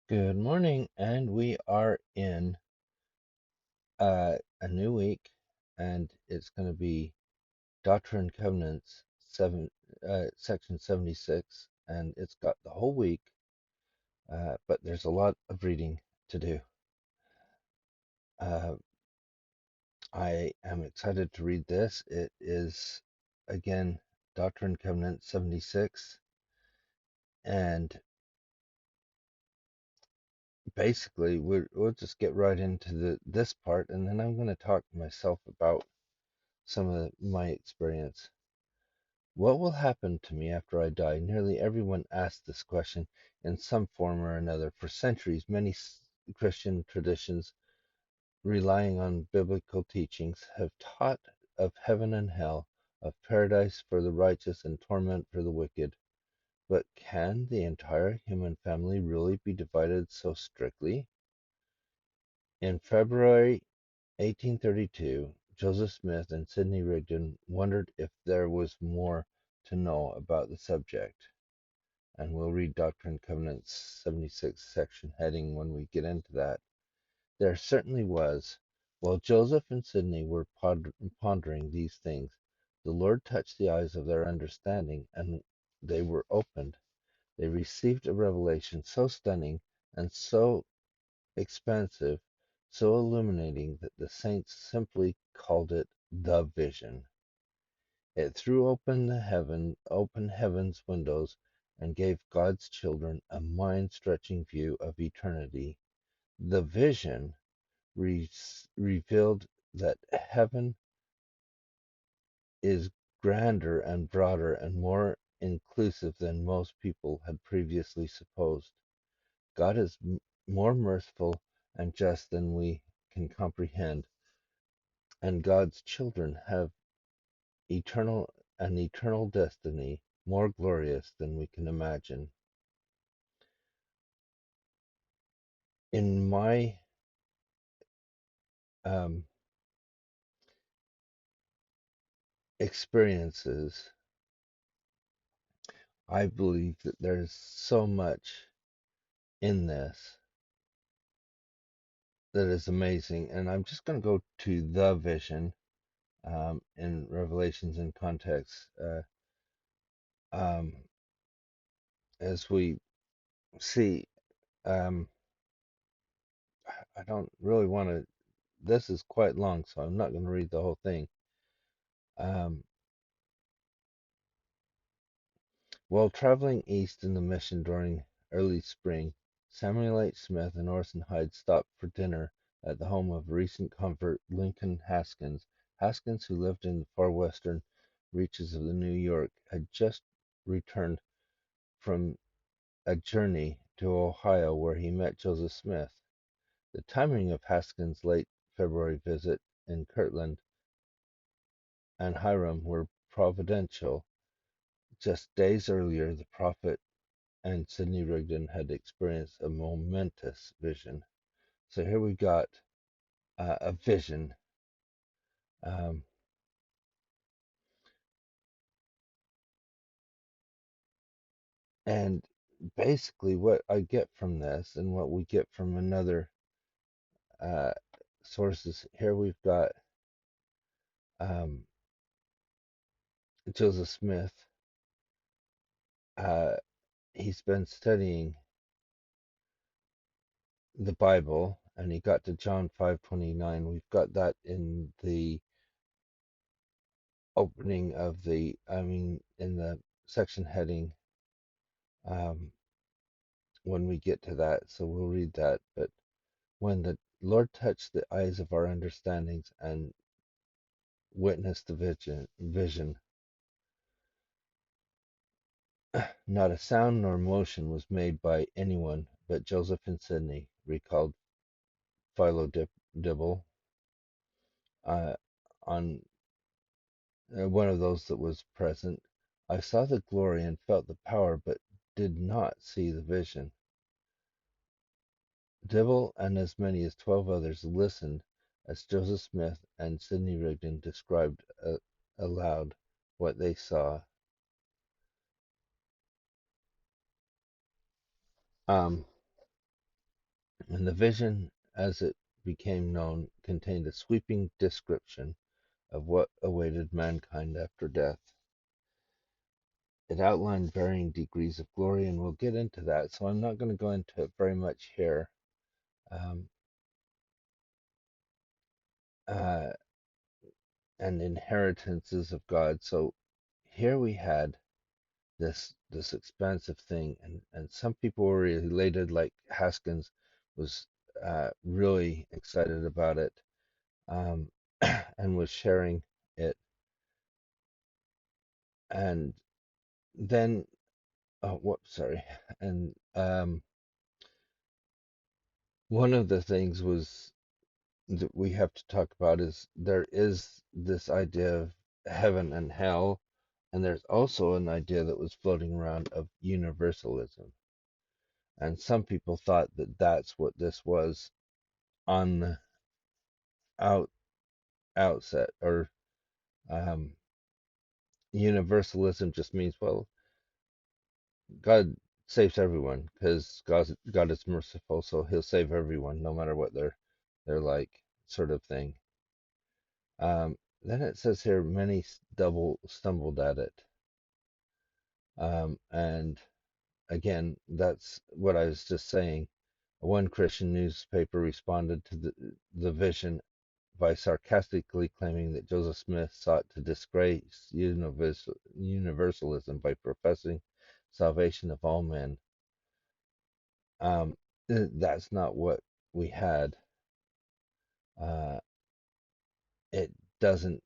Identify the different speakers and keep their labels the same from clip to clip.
Speaker 1: Good morning, and we are in a new week, and it's going to be Doctrine and Covenants section 76, and it's got the whole week, but there's a lot of reading to do. Uh, I am excited to read this. It is again Doctrine and Covenants 76, and basically we'll just get right into this part, and then I'm going to talk myself about some of my experience. What will happen to me after I die? Nearly everyone asks this question in some form or another. For centuries, many Christian traditions, relying on biblical teachings, have taught of heaven and hell, of paradise for the righteous and torment for the wicked. But can the entire human family really be divided so strictly? In February 1832, Joseph Smith and Sidney Rigdon wondered if there was more to know about the subject. And we'll read Doctrine and Covenants 76 section heading when we get into that. There certainly was. While Joseph and Sidney were pondering these things, the Lord touched the eyes of their understanding, and they were opened. They received a revelation so stunning and so expansive, so illuminating that the saints simply called it the vision. It threw open heaven's windows and gave God's children a mind-stretching view of eternity. The vision revealed that heaven is grander and broader and more inclusive than most people had previously supposed. God is more merciful and just than we can comprehend, and God's children have eternal an eternal destiny more glorious than we can imagine. In my um, experiences, I believe that there's so much in this that is amazing, and I'm just going to go to the vision in Revelations in context. Um, as we see, um, I don't really want to. This is quite long, so I'm not going to read the whole thing. Um, While traveling east in the mission during early spring, Samuel H. Smith and Orson Hyde stopped for dinner at the home of recent convert Lincoln Haskins. Haskins, who lived in the far western reaches of the New York, had just returned from a journey to Ohio where he met Joseph Smith. The timing of Haskins' late February visit in Kirtland and Hiram were providential. Just days earlier, the prophet and Sidney Rigdon had experienced a momentous vision. So here we got a vision. Um, and basically, what I get from this and what we get from another uh, sources, here we've got um, Joseph Smith. Uh, he's been studying the Bible and he got to John 5:29. We've got that in the opening of in the section heading um, when we get to that, so we'll read that. But when the Lord touched the eyes of our understandings and witnessed the vision, not a sound nor motion was made by anyone but Joseph and Sidney, recalled Philo Dibble, uh, on one of those that was present. I saw the glory and felt the power, but did not see the vision. Dibble and as many as 12 others listened as Joseph Smith and Sidney Rigdon described aloud what they saw. Um, And the vision, as it became known, contained a sweeping description of what awaited mankind after death. It outlined varying degrees of glory, and we'll get into that. So I'm not going to go into it very much here. Um, uh, and inheritances of God. So here we had this expansive thing, and some people were elated, like Haskins was really excited about it, um, and was sharing it. And then, oh, whoops, sorry. And one of the things was that we have to talk about is there is this idea of heaven and hell, and there's also an idea that was floating around of universalism. And some people thought that that's what this was on the out outset, or um, universalism just means, well, God saves everyone because God is merciful, so He'll save everyone no matter what they're like, sort of thing. Then it says here, many double stumbled at it. And again, that's what I was just saying. One Christian newspaper responded to the vision by sarcastically claiming that Joseph Smith sought to disgrace universalism by professing salvation of all men. That's not what we had. Uh, it doesn't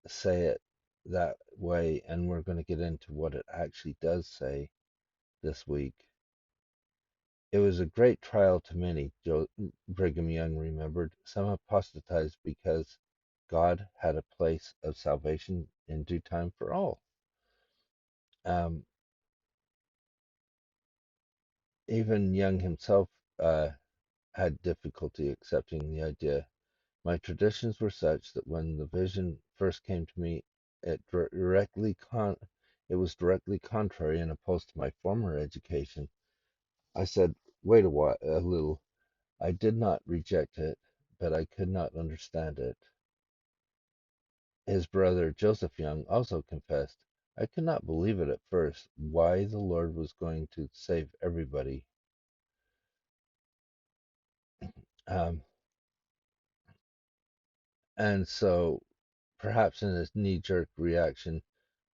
Speaker 1: say it that way, and we're going to get into what it actually does say this week. It was a great trial to many, Brigham Young remembered. Some apostatized because God had a place of salvation in due time for all. Um, Even Young himself had difficulty accepting the idea. My traditions were such that when the vision first came to me, it was directly contrary and opposed to my former education. I said, "Wait a little." I did not reject it, but I could not understand it. His brother Joseph Young also confessed, "I could not believe it at first, why the Lord was going to save everybody." Um, and so, perhaps in his knee jerk reaction,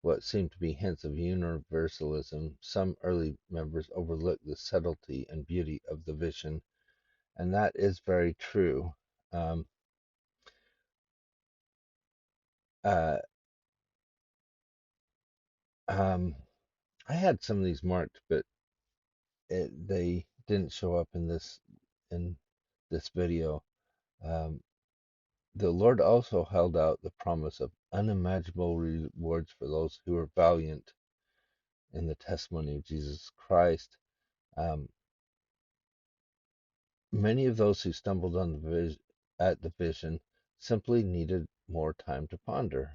Speaker 1: what seemed to be hints of universalism, some early members overlooked the subtlety and beauty of the vision, and that is very true. Um, uh, um, I had some of these marked, but they didn't show up in this video. Um, the Lord also held out the promise of unimaginable rewards for those who are valiant in the testimony of Jesus Christ. Um, Many of those who stumbled on at the vision simply needed more time to ponder.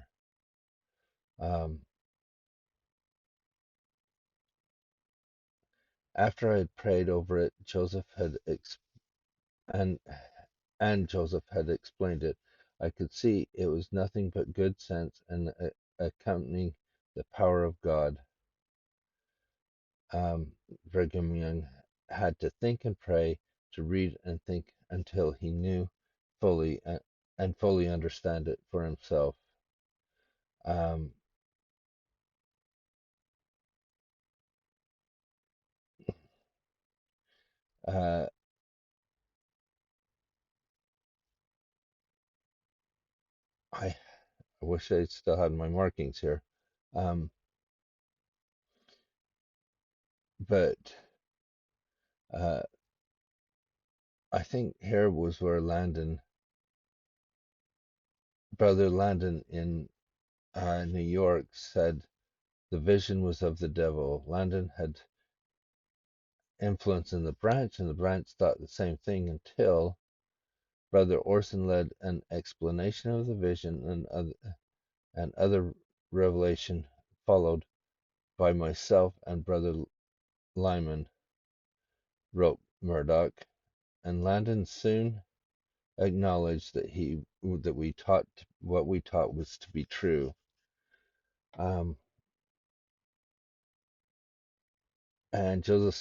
Speaker 1: Um, After I had prayed over it, and Joseph had explained it, I could see it was nothing but good sense and accompanying the power of God. Brigham Young had to think and pray, to read and think until he knew fully and fully understand it for himself. Um, uh, I wish I still had my markings here. Um, but uh, I think here was where Brother Landon in New York said the vision was of the devil. Landon had influence in the branch, and the branch thought the same thing until Brother Orson led an explanation of the vision, and other revelation followed by myself and Brother Lyman, wrote Murdoch. and Landon soon acknowledged that we taught what we taught was to be true. Um, and Joseph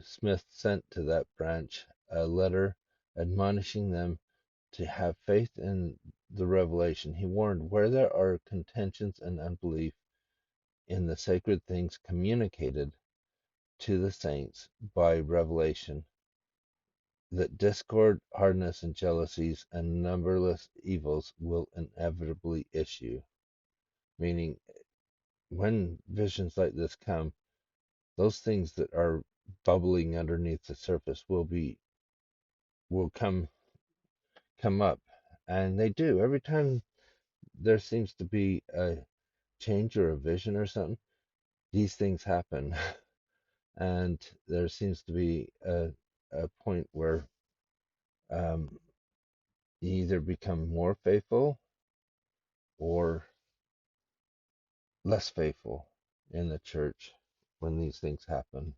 Speaker 1: Smith sent to that branch a letter admonishing them to have faith in the revelation. He warned, where there are contentions and unbelief in the sacred things communicated to the saints by revelation, that discord, hardness, and jealousies and numberless evils will inevitably issue. Meaning, when visions like this come, those things that are bubbling underneath the surface will come up, and they do every time there seems to be a change or a vision or something. These things happen, and there seems to be a point where um, you either become more faithful or less faithful in the church when these things happen.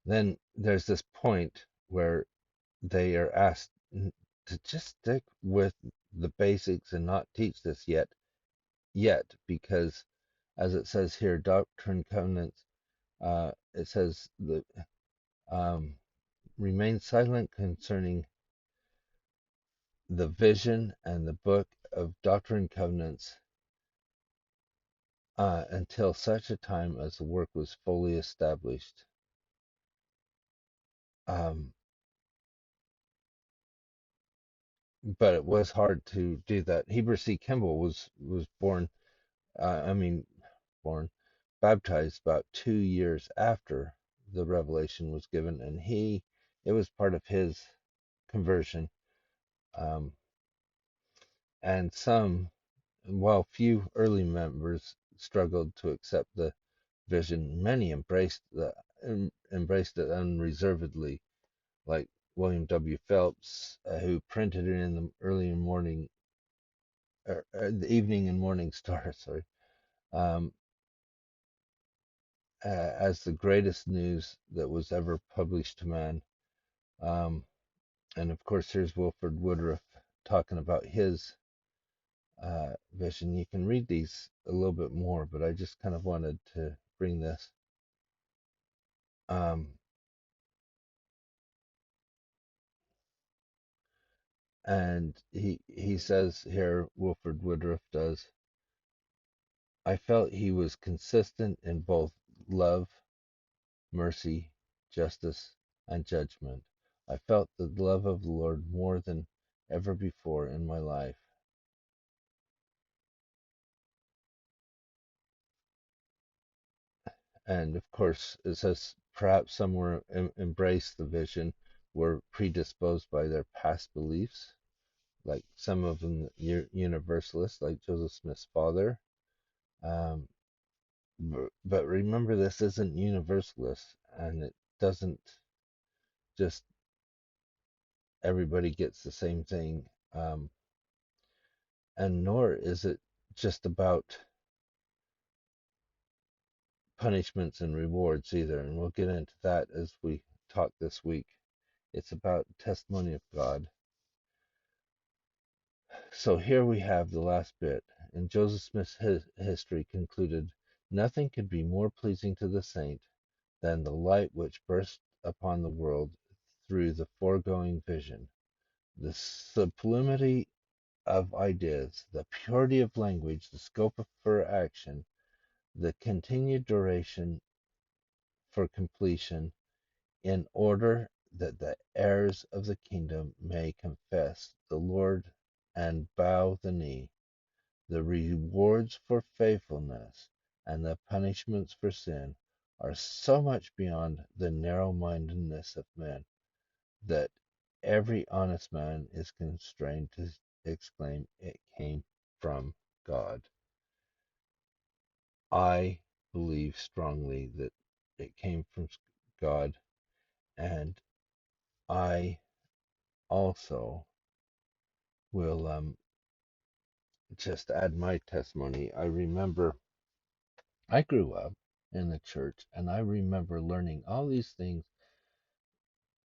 Speaker 1: Then there's this point where they are asked to just stick with the basics and not teach this yet, because as it says here, Doctrine and Covenants, it says that um, remain silent concerning the vision and the book of Doctrine and Covenants until such a time as the work was fully established. Um, but it was hard to do that. Heber C. Kimball was born, I mean, born, baptized about 2 years after the revelation was given, and it was part of his conversion. Um, and while few early members struggled to accept the vision, many embraced it unreservedly, like William W. Phelps, who printed it in the early morning, the evening and morning star, sorry, um, as the greatest news that was ever published to man. Um, and of course, here's Wilford Woodruff talking about his vision. You can read these a little bit more, but I just kind of wanted to bring this. Um, and he says here, Wilford Woodruff does, I felt he was consistent in both love, mercy, justice, and judgment. I felt the love of the Lord more than ever before in my life. And of course, it says perhaps some were embraced the vision, were predisposed by their past beliefs, like some of them universalists, like Joseph Smith's father. Um, but remember, this isn't universalist, and it doesn't just everybody gets the same thing. And nor is it just about punishments and rewards either. And we'll get into that as we talk this week. It's about testimony of God. So here we have the last bit. And Joseph Smith's history concluded, nothing could be more pleasing to the saint than the light which burst upon the world through the foregoing vision. The sublimity of ideas, the purity of language, the scope for action, the continued duration for completion, in order that the heirs of the kingdom may confess the Lord and bow the knee. The rewards for faithfulness and the punishments for sin are so much beyond the narrow mindedness of men that every honest man is constrained to exclaim, it came from God. I believe strongly that it came from God, and I also will just add my testimony. I remember I grew up in the church, and I remember learning all these things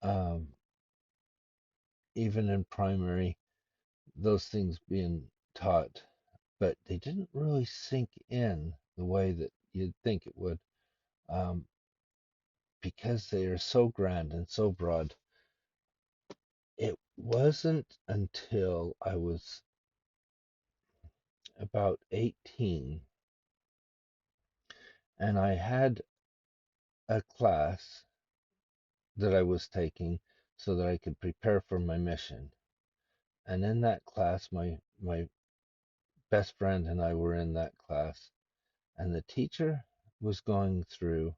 Speaker 1: um, even in primary, those things being taught, but they didn't really sink in the way that you'd think it would, um, because they are so grand and so broad. It wasn't until I was about 18 and I had a class that I was taking so that I could prepare for my mission. And in that class, my best friend and I were in that class, and the teacher was going through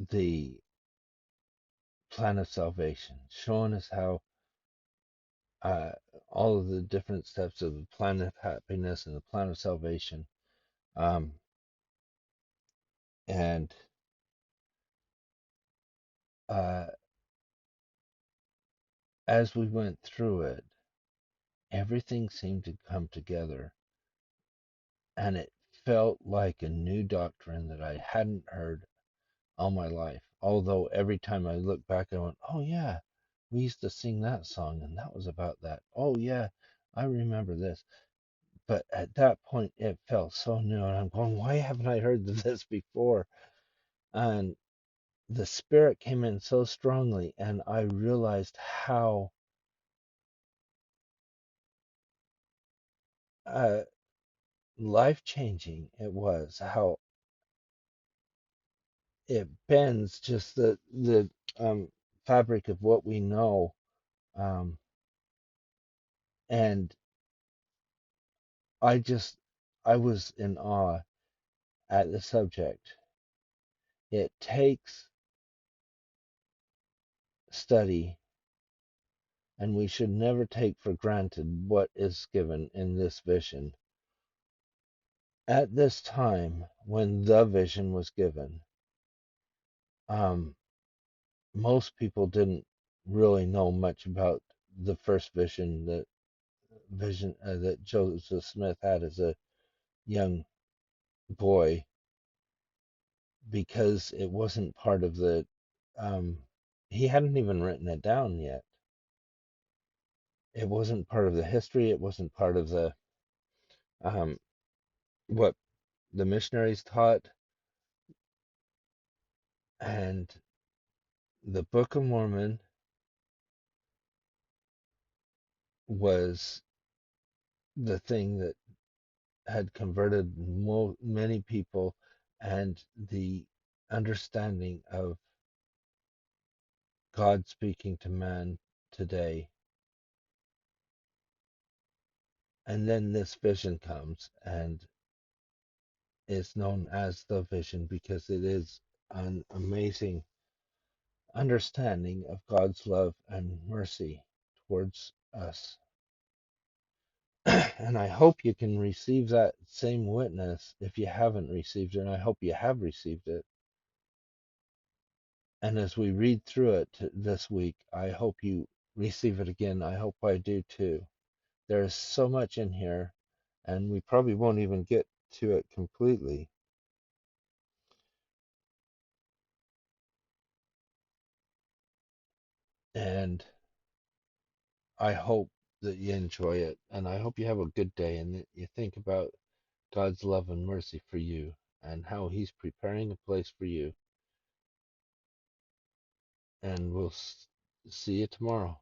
Speaker 1: the plan of salvation, showing us how uh, all of the different steps of the plan of happiness and the plan of salvation. Um, and uh, as we went through it, everything seemed to come together, and it felt like a new doctrine that I hadn't heard all my life. Although every time I look back, I went, "Oh yeah, we used to sing that song, and that was about that. Oh yeah, I remember this." But at that point, it felt so new, and I'm going, "Why haven't I heard this before?" And the Spirit came in so strongly, and I realized how uh, life changing it was, how it bends just the um, fabric of what we know, um, and I just I was in awe at the subject. It takes study, and we should never take for granted what is given in this vision. At this time, when the vision was given, um, most people didn't really know much about the first vision, that Joseph Smith had as a young boy, because it wasn't part of the. Um, he hadn't even written it down yet. It wasn't part of the history. It wasn't part of the um, what the missionaries taught, and the Book of Mormon was the thing that had converted many people, and the understanding of God speaking to man today. And then this vision comes, and is known as the vision because it is an amazing understanding of God's love and mercy towards us. And I hope you can receive that same witness if you haven't received it. And I hope you have received it. And as we read through it this week, I hope you receive it again. I hope I do too. There's so much in here, and we probably won't even get to it completely. And I hope that you enjoy it, and I hope you have a good day, and that you think about God's love and mercy for you, and how He's preparing a place for you. And we'll see you tomorrow.